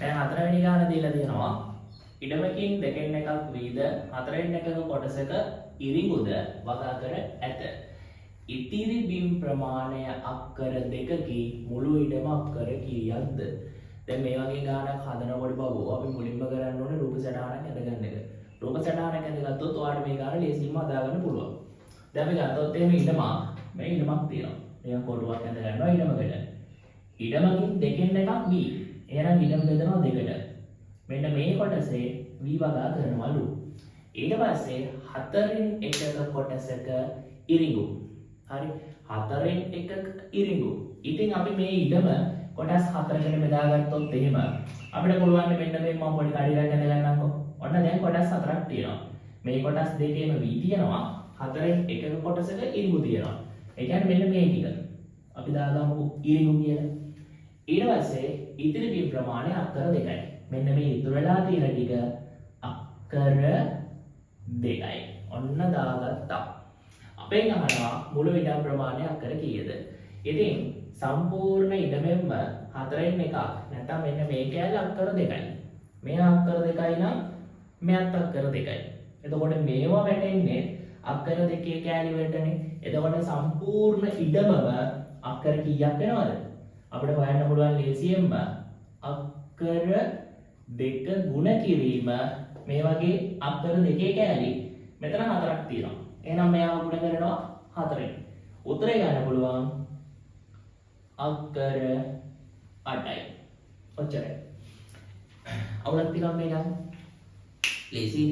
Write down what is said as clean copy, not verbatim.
දැන් හතරවෙනි ගාන දීලා තියෙනවා ඉඩමකින් දෙකෙන් එකක් වීද හතරෙන් එකක කොටසක ඉරිඟුද වගා කර ඇත. ඉතිරි බිම් ප්‍රමාණය අක්කර දෙකකි මුළු ඉඩම අක්කර කීයක්ද? දැන් මේ වගේ ගානක් හදනකොට බබෝ අපි මුලින්ම කරන්න ඕනේ රූප සටහනක් ඇඳගන්න එක. රූප සටහනක් ඇඳගත්තොත් ඔයාලට මේ ගාන ලේසියෙන්ම හදාගන්න පුළුවන්. දැන් අපි ගත්තොත් එහෙම ඉඩමක් මේ ඉඩමක් තියෙනවා. නිකන් කොටුවක් ඇඳ ගන්නවා ඉඩමකට. ඉඩමකින් දෙකෙන් එකක් v. එහෙනම් ඉඩම බෙදනවා දෙකට. මෙන්න මේ කොටසේ v වගා කරනවලු. ඊට පස්සේ හතරෙන් එකක කොටසක ඉරිඟු. හරි. හතරෙන් එකක ඉරිඟු. ඉතින් අපි මේ ඉඩම කොටස් හතරකට බෙදාගත්තොත් එහෙම අපිට පුළුවන් මෙන්න මේ මම පොඩි කඩියක් ඇඳ ගන්නම්කෝ. ඔන්න දැන් කොටස් හතරක් තියෙනවා. මේ කොටස් දෙකේම v තියෙනවා. හතරෙන් එකක කොටසක ඉරිඟු තියෙනවා. ඒ කියන්නේ මෙන්න මේ ටික. අපි දාගමු ඉරිඟු කියලා. ඊට පස්සේ ඉතිරි බිම් ප්‍රමාණය අක්කර 2යි. මෙන්න මේ ඉතුරු වෙලා තියෙන ටික අක්කර 2යි. ඔන්න දාගත්තා. අපෙන් අහනවා මුළු ඉඩම් ප්‍රමාණය අක්කර කීයද? ඉතින් සම්පූර්ණ ඉඩමෙන්ම හතරෙන් එකක් නැත්නම් මෙන්න මේ කෑල්ල අක්කර 2යි. මේ අක්කර 2යි නම් මෙයත් අක්කර 2යි. එතකොට මේවා වැටෙන්නේ අක්කර 2 කෑලි වලටනේ. එතකොට සම්පූර්ණ ඉඩමම අක්කර කීයක් වෙනවද? අපිට හොයන්න පුළුවන් ලේසියෙන්ම අක්කර 2 ගුණ කිරීම මේ වගේ අක්කර 2 කෑලි මෙතන 4ක් තියෙනවා. එහෙනම් මෙයාව ගුණ කරනවා 4ෙන්. උත්තරේ ගන්න පුළුවන් අක්කර 8යි. ඔච්චරයි. අවුලක් තියනවා මේ ගන්න. ලේසියි.